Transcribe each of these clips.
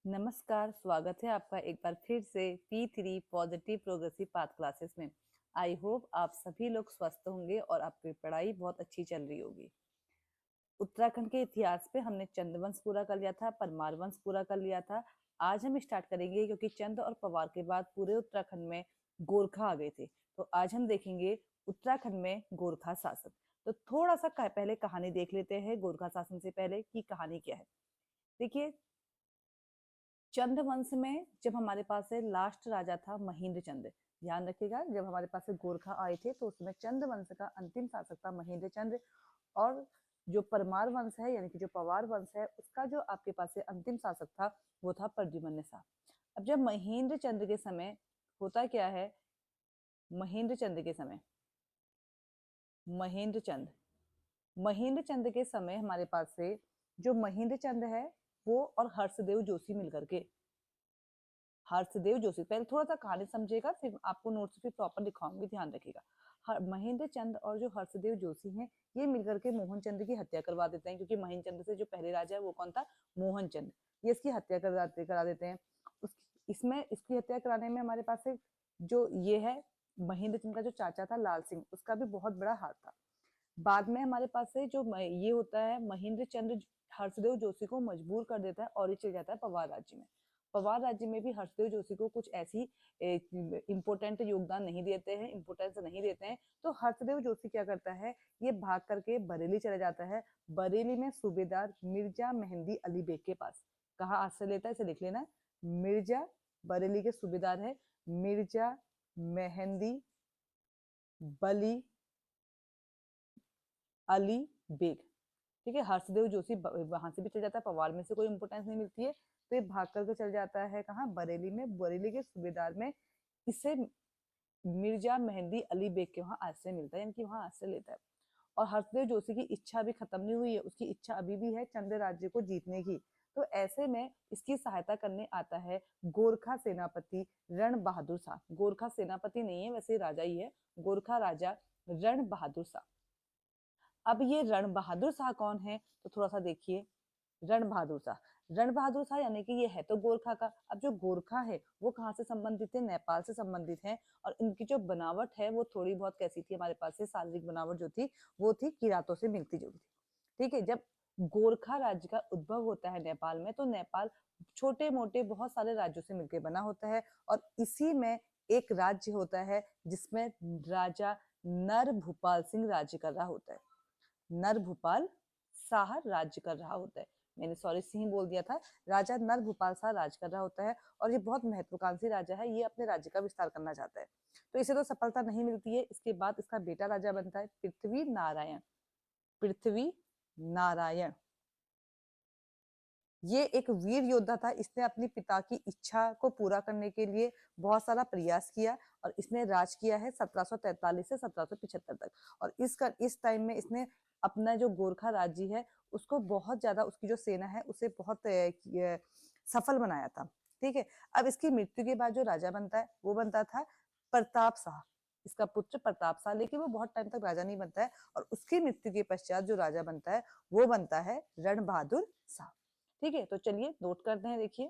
नमस्कार, स्वागत है आपका एक बार फिर से P3 positive progressive path classes में। आई होप आप सभी लोग स्वस्थ होंगे और आपकी पढ़ाई बहुत अच्छी चल रही होगी। उत्तराखंड के इतिहास पे हमने चंद वंश पूरा कर लिया था, परमार वंश पूरा कर लिया था। आज हम स्टार्ट करेंगे क्योंकि चंद और पवार के बाद पूरे उत्तराखंड में गोरखा आ गए थे। तो आज हम देखेंगे उत्तराखंड में गोरखा शासन। तो थोड़ा सा पहले कहानी देख लेते हैं गोरखा शासन से पहले की कहानी क्या है। देखिए, चंद वंश में जब हमारे पास है लास्ट राजा था महेंद्र चंद्र। ध्यान रखिएगा, जब हमारे पास से गोरखा आए थे तो उसमें चंद वंश का अंतिम शासक था महेंद्र चंद्र। और जो परमार वंश है यानी कि जो पवार वंश है उसका जो आपके पास से अंतिम शासक था वो था प्रद्युम्न शाह। अब जब महेंद्र चंद्र के समय होता क्या है, महेंद्र चंद्र के समय महेंद्र चंद्र महेंद्र चंद्र के समय हमारे पास से जो महेंद्र चंद्र है वो और हर्षदेव जोशी मिलकर के, हर्षदेव जोशी, पहले थोड़ा सा कहानी समझिएगा फिर आपको नोट्स भी प्रॉपर दिखाऊंगी, ध्यान रखिएगा। महेंद्र चंद्र और जो हर्षदेव जोशी हैं ये मिलकर के मोहन चंद्र की हत्या करवा देते हैं, क्योंकि महेंद्र चंद्र से जो पहले राजा है वो कौन था, मोहन चंद्र। ये इसकी हत्या करा देते हैं। इसमें इसकी हत्या कराने में हमारे पास एक जो ये है महेंद्र चंद्र का जो चाचा था लाल सिंह, उसका भी बहुत बड़ा हाथ था। बाद में हमारे पास से जो ये होता है महेंद्र चंद्र हर्षदेव जोशी को मजबूर कर देता है और ये चले जाता है पवार राज्य में। पवार राज्य में भी हर्षदेव जोशी को कुछ ऐसी इम्पोर्टेंट योगदान नहीं देते हैं, इम्पोर्टेंस नहीं देते हैं। तो हर्षदेव जोशी क्या करता है, ये भाग करके बरेली चला जाता है। बरेली में सूबेदार मिर्जा मेहंदी अली बेग के पास, कहा आश्रय लेता है, इसे लिख लेना। मिर्जा, बरेली के सूबेदार है मिर्जा मेहंदी बली अली बेग। ठीक है, हर्षदेव जोशी वहां से भी चल जाता है, पवार में से कोई इंपोर्टेंस नहीं मिलती है तो ये भाग करके चल जाता है कहाँ, बरेली में। बरेली के सूबेदार में इसे मिर्जा मेहंदी अली बेग के वहां आश्रय मिलता है, यानी कि वहां आश्रय लेता है। और हर्षदेव जोशी की इच्छा अभी खत्म नहीं हुई है, उसकी इच्छा अभी भी है चंद्र राज्य को जीतने की। तो ऐसे में इसकी सहायता करने आता है गोरखा सेनापति रण बहादुर शाह। गोरखा सेनापति नहीं है, वैसे राजा ही है, गोरखा राजा रण बहादुर शाह। अब ये रण बहादुर शाह कौन है, तो थोड़ा सा देखिए। रण बहादुर शाह, रण बहादुर शाह यानी कि ये है तो गोरखा का। अब जो गोरखा है वो कहाँ से संबंधित है, नेपाल से संबंधित है। और इनकी जो बनावट है वो थोड़ी बहुत कैसी थी, हमारे पास से शारीरिक बनावट जो थी वो थी किरातों से मिलती जुलती। ठीक है, जब गोरखा राज्य का उद्भव होता है नेपाल में, तो नेपाल छोटे मोटे बहुत सारे राज्यों से मिलकर बना होता है। और इसी में एक राज्य होता है जिसमें राजा नर भूपाल सिंह राज्य कर रहा होता है। नर भूपाल शाह राज्य कर रहा होता है, मैंने सॉरी सिंह बोल दिया था। राजा नर भूपाल शाह राज कर रहा होता है और ये बहुत महत्वाकांक्षी राजा है, ये अपने राज्य का विस्तार करना चाहता है। तो इसे तो सफलता नहीं मिलती है। इसके बाद इसका बेटा राजा बनता है पृथ्वी नारायण। पृथ्वी नारायण ये एक वीर योद्धा था, इसने अपनी पिता की इच्छा को पूरा करने के लिए बहुत सारा प्रयास किया और इसने राज किया है 1743 से 1775 तक। और इस टाइम में इसने अपना जो गोरखा राज्य है उसको बहुत ज्यादा, उसकी जो सेना है उसे बहुत सफल बनाया था। ठीक है, अब इसकी मृत्यु के बाद जो राजा बनता है वो बनता था प्रताप शाह, इसका पुत्र प्रताप शाह, लेकिन वो बहुत टाइम तक राजा नहीं बनता है। और उसकी मृत्यु के पश्चात जो राजा बनता है वो बनता है रण बहादुर शाह। ठीक है, तो चलिए नोट करते हैं। देखिए,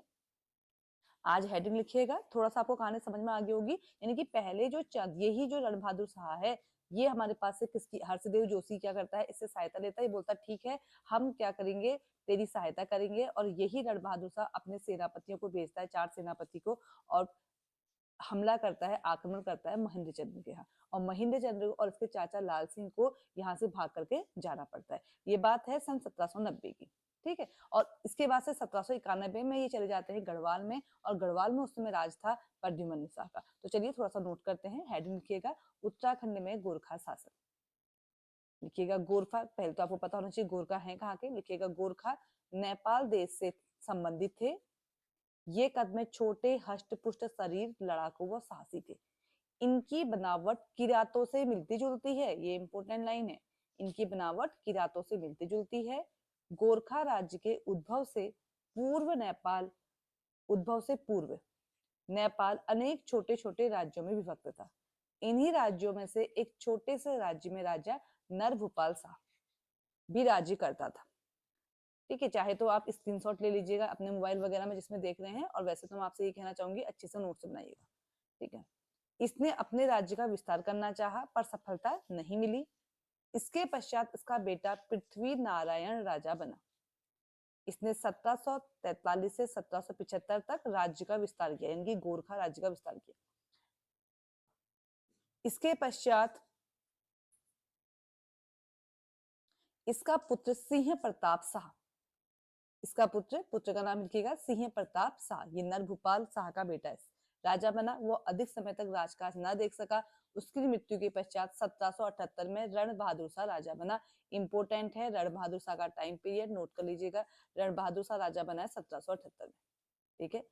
आज हेडिंग लिखिएगा, थोड़ा सा आपको कहानी समझ में आ गई होगी। यानी कि पहले जो यही जो रण बहादुर शाह है ये हमारे पास से किसकी, हर्षदेव जोशी क्या करता है, इससे सहायता लेता है। ये बोलता है ठीक है हम क्या करेंगे, तेरी सहायता करेंगे। और यही रण बहादुर शाह अपने सेनापतियों को भेजता है, 4 सेनापति को, और हमला करता है, आक्रमण करता है महेंद्र चंद्र के यहाँ। और महेंद्र चंद्र और उसके चाचा लाल सिंह को यहाँ से भाग करके जाना पड़ता है। ये बात है सन 1790 की। ठीक है, और इसके बाद से 1791 में ये चले जाते हैं गढ़वाल में, और गढ़वाल में उस समय राज था प्रद्युम्न शाह का। तो चलिए थोड़ा सा नोट करते हैं, हेडिंग लिखिएगा उत्तराखंड में गोरखा शासन। लिखिएगा गोरखा, पहले तो आपको पता होना चाहिए गोरखा है कहाँ के। लिखिएगा गोरखा नेपाल देश से संबंधित थे। ये कद छोटे हष्ट पुष्ट शरीर, लड़ाकू व साहसी थे। इनकी बनावट किरातों से मिलती जुलती है, ये इंपोर्टेंट लाइन है। इनकी बनावट किरातों से मिलती जुलती है। गोरखा राज्य के उद्भव से पूर्व नेपाल अनेक छोटे छोटे राज्यों में विभक्त था। इन्हीं राज्यों में से एक छोटे से राज्य में राजा नर भूपाल शाह भी राज्य करता था। ठीक है, चाहे तो आप स्क्रीनशॉट ले लीजिएगा अपने मोबाइल वगैरह में जिसमें देख रहे हैं, और वैसे तो मैं आपसे ये कहना चाहूंगी अच्छे से नोट्स बनाइएगा। ठीक है, इसने अपने राज्य का विस्तार करना चाहा पर सफलता नहीं मिली। इसके पश्चात इसका बेटा पृथ्वी नारायण राजा बना। इसने 1743 से 1775 तक राज्य का विस्तार किया, यानी कि गोरखा राज्य का विस्तार किया। इसके पश्चात इसका पुत्र सिंह प्रताप शाह, इसका पुत्र का नाम लिखिएगा सिंह प्रताप शाह, ये नरभूपाल शाह का बेटा है, राजा बना। वो अधिक समय तक राजकाज न देख सका। उसकी मृत्यु के पश्चात 1778 में रण बहादुर शाह राजा बना। इंपोर्टेंट है रण बहादुर शाह का टाइम पीरियड, नोट कर लीजिएगा। रण बहादुर शाह राजा बना है 1778 में। ठीक है,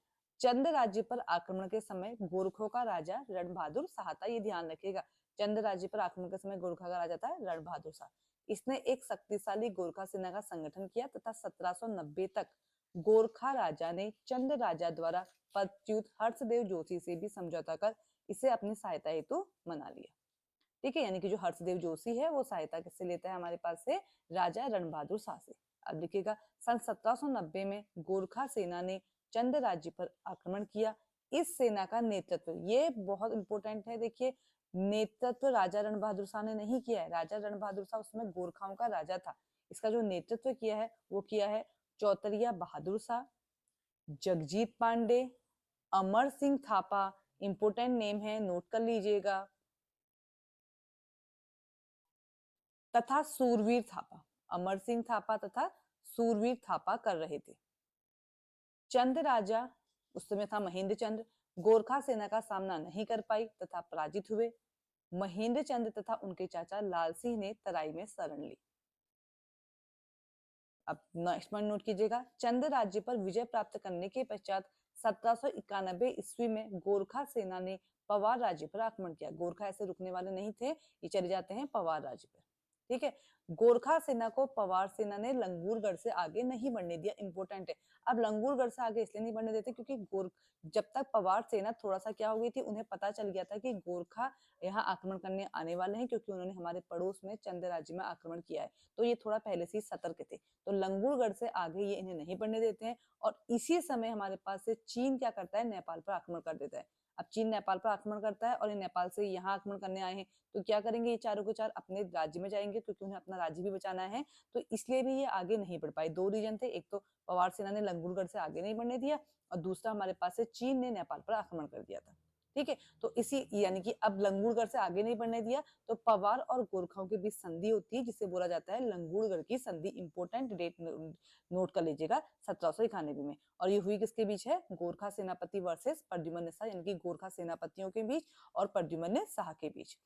चंद राज्य पर आक्रमण के समय गोरखों का राजा रण बहादुर शाह था, ये ध्यान रखिएगा। चंद राज्य पर आक्रमण के समय गोरखा का राजा था रण बहादुर शाह। इसने एक शक्तिशाली गोरखा सेना का संगठन किया तथा 1790 तक गोरखा राजा ने चंद राजा द्वारा पदच्युत हर्षदेव जोशी से भी समझौता कर इसे अपनी सहायता हेतु मना लिया। ठीक है, यानी कि जो हर्षदेव जोशी है वो सहायता किससे लेता है हमारे पास से, राजा रण बहादुर शाह से। अब देखिएगा, सन 1790 में गोरखा सेना ने चंद राज्य पर आक्रमण किया। इस सेना का नेतृत्व, ये बहुत इंपॉर्टेंट है, देखिए नेतृत्व राजा रण बहादुर शाह ने नहीं किया है। राजा रण बहादुर शाह उसमें गोरखाओं का राजा था। इसका जो नेतृत्व किया है वो किया है चौतरिया बहादुर शाह, जगजीत पांडे, अमर सिंह थापा, इंपोर्टेंट नेम है, नोट कर लीजिएगा, तथा सूरवीर थापा। अमर सिंह थापा तथा सूरवीर थापा कर रहे थे। चंद राजा, उस समय था महेंद्र चंद्र, गोरखा सेना का सामना नहीं कर पाई तथा पराजित हुए। महेंद्र चंद्र तथा उनके चाचा लाल सिंह ने तराई में शरण ली। अब नेक्स्ट पॉइंट नोट कीजिएगा, चंद राज्य पर विजय प्राप्त करने के पश्चात 1791 ईस्वी में गोरखा सेना ने पवार राज्य पर आक्रमण किया। गोरखा ऐसे रुकने वाले नहीं थे, ये चले जाते हैं पवार राज्य पर। ठीक है, गोरखा सेना को पवार सेना ने लंगूरगढ़ से आगे नहीं बढ़ने दिया, इंपोर्टेंट है। अब लंगूरगढ़ से आगे इसलिए नहीं बढ़ने देते क्योंकि जब तक पवार सेना थोड़ा सा क्या हो गई थी, उन्हें पता चल गया था कि गोरखा यहाँ आक्रमण करने आने वाले हैं, क्योंकि उन्होंने हमारे पड़ोस में चंद राज्य में आक्रमण किया है, तो ये थोड़ा पहले से ही सतर्क थे। तो लंगूरगढ़ से आगे ये इन्हें नहीं बढ़ने देते हैं। और इसी समय हमारे पास से चीन क्या करता है, नेपाल पर आक्रमण कर देता है। अब चीन नेपाल पर आक्रमण करता है और ये नेपाल से यहाँ आक्रमण करने आए हैं, तो क्या करेंगे, ये चारों के चार अपने राज्य में जाएंगे क्योंकि उन्हें अपना राज्य भी बचाना है। तो इसलिए भी ये आगे नहीं बढ़ पाए। दो रीजन थे, एक तो पवार सेना ने लंगूरगढ़ से आगे नहीं बढ़ने दिया, और दूसरा हमारे पास से चीन ने नेपाल पर आक्रमण कर दिया था। ठीक है, तो इसी यानी कि अब लंगूरगढ़ से आगे नहीं बढ़ने दिया, तो पवार और गोरखाओं के बीच संधि होती है जिसे बोला जाता है लंगूरगढ़ की संधि। इंपोर्टेंट डेट नोट कर लीजिएगा, 1791 में। और ये हुई किसके बीच है, गोरखा सेनापति वर्सेस प्रद्युम्न शाह, यानी कि गोरखा सेनापतियों के बीच और प्रद्युम्न शाह के बीच।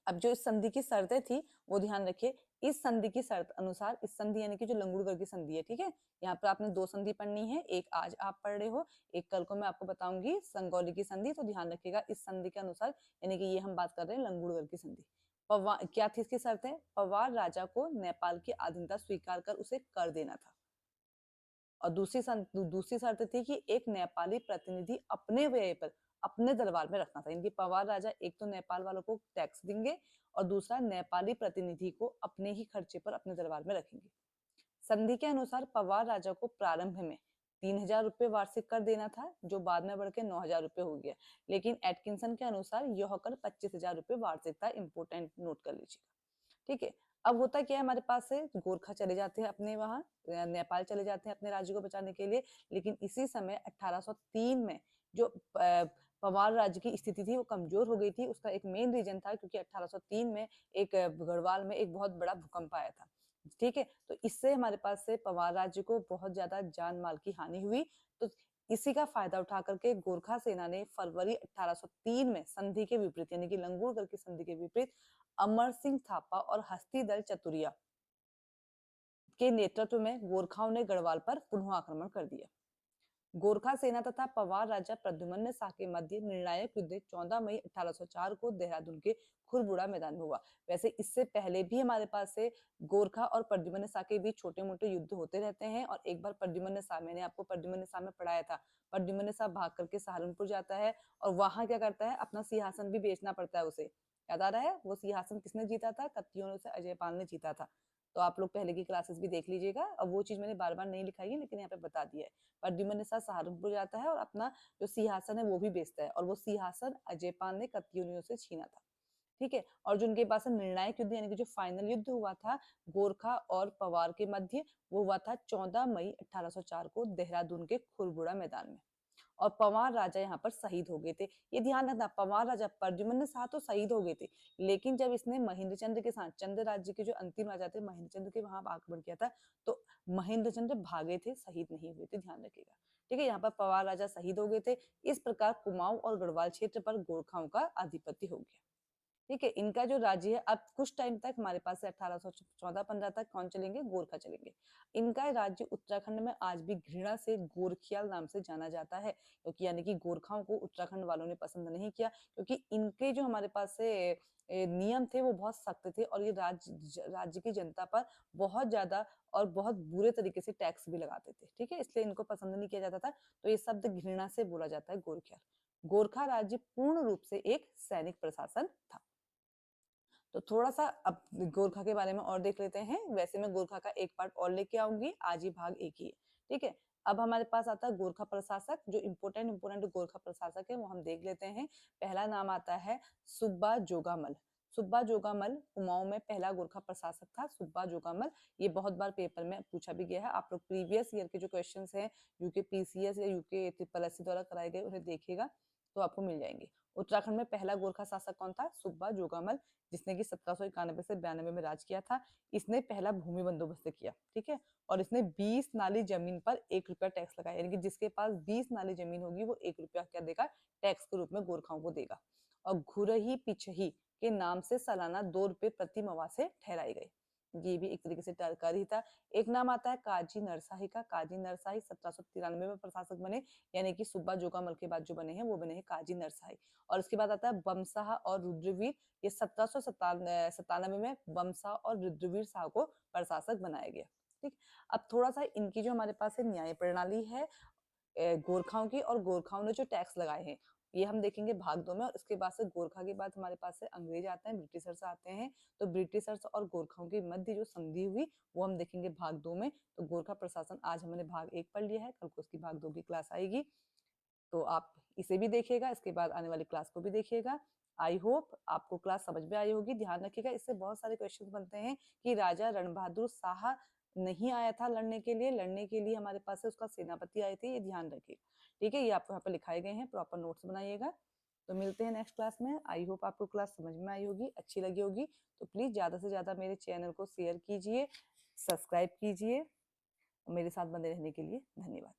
अब जो इस संधि की शर्तें थी वो ध्यान रखिए। इस संधि की शर्त अनुसार, इस संधि यानी कि जो लंगूरगढ़ की संधि है, ठीक है, यहाँ पर आपने दो संधि पढ़नी है, एक आज आप पढ़ रहे हो, एक कल को मैं आपको बताऊंगी संगौली की संधि। तो ध्यान रखिएगा इस संधि के अनुसार, यानी कि ये हम बात कर रहे हैं लंगूरगढ़ की संधि। पवार क्या थी इसकी शर्त है, पवार राजा को नेपाल की अधीनता स्वीकार कर उसे कर देना था। और दूसरी शर्त थी कि एक नेपाली प्रतिनिधि अपने व्यय पर अपने दरबार में रखना था। इनकी पवार राजा एक तो नेपाल वालों को टैक्स देंगे और दूसरा नेपाली प्रतिनिधि को अपने ही खर्चे पर अपने दरबार में रखेंगे। संधि के अनुसार पवार राजा को प्रारंभ में 3000 रुपए वार्षिक कर देना था, जो बाद में बढ़ के 9000 रुपए हो गया। लेकिन एटकिंसन के अनुसार यह कर 25,000 रुपए वार्षिक था। इंपोर्टेंट नोट कर लीजिएगा। ठीक है, अब होता क्या है, हमारे पास से गोरखा चले जाते हैं अपने वहां नेपाल चले जाते हैं अपने राज्य को बचाने के लिए। लेकिन इसी समय 1803 में जो पवार राज्य की स्थिति थी वो कमजोर हो गई थी। उसका एक मेन रीजन था क्योंकि 1803 में एक गढ़वाल में एक बहुत बड़ा भूकंप आया था। ठीक है, तो इससे हमारे पास से पवार राज्य को बहुत ज्यादा जान माल की हानि हुई। तो इसी का फायदा उठा करके गोरखा सेना ने फरवरी 1803 में संधि के विपरीत, यानी कि लंगूरगढ़ की संधि के विपरीत, अमर सिंह थापा और हस्तीदल चतुरिया के नेतृत्व में गोरखाओं ने गढ़वाल पर पुनः आक्रमण कर दिया। गोरखा सेना तथा पवार राजा प्रद्युम्न शाह के मध्य निर्णायक युद्ध 14 मई 1804 को देहरादून के खुरबुड़ा मैदान में हुआ। वैसे इससे पहले भी हमारे पास से गोरखा और प्रद्युम्न शाह के बीच छोटे मोटे युद्ध होते रहते हैं। और एक बार प्रद्युम्न शाह, मैंने आपको प्रद्युम्न शाह में पढ़ाया था, प्रद्युम्न शाह भाग करके सहारनपुर जाता है और वहां क्या करता है, अपना सिंहासन भी बेचना पड़ता है उसे। याद आ रहा है, वो सिंहासन किसने जीता था, कत्यूरों से अजयपाल ने जीता था। तो आप लोग पहले की क्लासेस भी देख लीजिएगा। अब वो चीज मैंने बार बार नहीं लिखाई है, लेकिन यहाँ पे बता दिया है। प्रद्युम्न निषाद सहारनपुर जाता है और अपना जो सिंहासन है वो भी बेचता है, और वो सिंहासन अजयपाल ने कत्यूनियों से छीना था। ठीक है, और जो उनके पास निर्णायक युद्ध यानी कि जो फाइनल युद्ध हुआ था गोरखा और पवार के मध्य, वो हुआ था 14 मई 1804 को देहरादून के खुरबुड़ा मैदान में। और पवार राजा यहाँ पर शहीद हो गए थे। ये ध्यान रखना, पवार राजा प्रद्युम्न शाह तो शहीद हो गए थे, लेकिन जब इसने महेंद्र चंद्र के साथ, चंद्र राज्य के जो अंतिम राजा थे महेंद्र चंद्र के वहां आक्रमण किया था, तो महेंद्र चंद्र भागे थे, शहीद नहीं हुए थे, ध्यान रखिएगा। ठीक है, यहाँ पर पवार राजा शहीद हो गए थे। इस प्रकार कुमाऊं और गढ़वाल क्षेत्र पर गोरखाओं का आधिपत्य हो गया। ठीक है, इनका जो राज्य है अब कुछ टाइम तक हमारे पास से 1814-15 तक कौन चलेंगे, गोरखा चलेंगे। इनका राज्य उत्तराखंड में आज भी घृणा से गोरखियाल नाम से जाना जाता है, क्योंकि यानी कि गोरखाओं को उत्तराखंड वालों ने पसंद नहीं किया, क्योंकि इनके जो हमारे पास से नियम थे वो बहुत सख्त थे, और ये राज्य की जनता पर बहुत ज्यादा और बहुत बुरे तरीके से टैक्स भी लगाते थे। ठीक है, इसलिए इनको पसंद नहीं किया जाता था, तो ये शब्द घृणा से बोला जाता है गोरखियाल। गोरखा राज्य पूर्ण रूप से एक सैनिक प्रशासन था। तो थोड़ा सा अब गोरखा के बारे में और देख लेते हैं। वैसे मैं गोरखा का एक पार्ट और लेके आऊंगी, आज ही भाग एक ही है। ठीक है, अब हमारे पास आता है गोरखा प्रशासक। जो इम्पोर्टेंट गोरखा प्रशासक है वो हम देख लेते हैं। पहला नाम आता है सुब्बा जोगामल। सुब्बा जोगामल कुमाऊं में पहला गोरखा प्रशासक था, सुब्बा जोगामल। ये बहुत बार पेपर में पूछा भी गया है। आप लोग प्रीवियस ईयर के जो क्वेश्चन है यूके पीसीएस या यूके ट्रिपल एससी द्वारा कराए गए उन्हें देखिएगा तो आपको मिल जाएंगे। उत्तराखंड में पहला गोरखा शासक कौन था, सुब्बा जोगामल, जिसने कि 1791 से 92 में राज किया था। इसने पहला भूमि बंदोबस्त किया। ठीक है, और इसने 20 नाली जमीन पर 1 रुपया टैक्स लगाया, यानी कि जिसके पास 20 नाली जमीन होगी वो 1 रुपया क्या देगा, टैक्स के रूप में गोरखाओं को देगा। और घुरही पिछही के नाम से सालाना 2 रुपए प्रति मवा से ठहराई गई। ये भी एक तरीके से कर ही था। एक नाम आता है काजी नरसाही का। काजी नरसाही 1793 में प्रशासक बने, यानी कि सुब्बा जोगामल के बाद जो बने हैं वो बने हैं काजी नरसाही। और उसके बाद आता है बमशाह और रुद्रवीर। ये 1797 में बमशाह और रुद्रवीर शाह को प्रशासक बनाया गया। ठीक, अब थोड़ा सा इनकी जो हमारे पास है न्याय प्रणाली है गोरखाओं की, और गोरखाओं ने जो टैक्स लगाए हैं ये हम देखेंगे भाग 2 में। और उसके बाद से गोरखा के बाद हमारे पास से अंग्रेज आते हैं, ब्रिटिशर्स आते हैं। तो ब्रिटिशर्स और गोरखाओं के मध्य जो संधि हुई वो हम देखेंगे भाग 2 में। तो गोरखा प्रशासन आज हमने भाग 1 पढ़ लिया है, कल को उसकी भाग 2 की क्लास आएगी, तो आप इसे भी देखिएगा, इसके बाद आने वाली क्लास को भी देखिएगा। आई होप आपको क्लास समझ में आई होगी। ध्यान रखिएगा, इससे बहुत सारे क्वेश्चन बनते हैं कि राजा रणबहादुर शाह नहीं आया था लड़ने के लिए हमारे पास से उसका सेनापति आए थे, ये ध्यान रखिए। ठीक है, ये आपको यहाँ पे लिखाए गए हैं, प्रॉपर नोट्स बनाइएगा। तो मिलते हैं नेक्स्ट क्लास में। आई होप आपको क्लास समझ में आई होगी, अच्छी लगी होगी। तो प्लीज ज्यादा से ज्यादा मेरे चैनल को शेयर कीजिए, सब्सक्राइब कीजिए। मेरे साथ बने रहने के लिए धन्यवाद।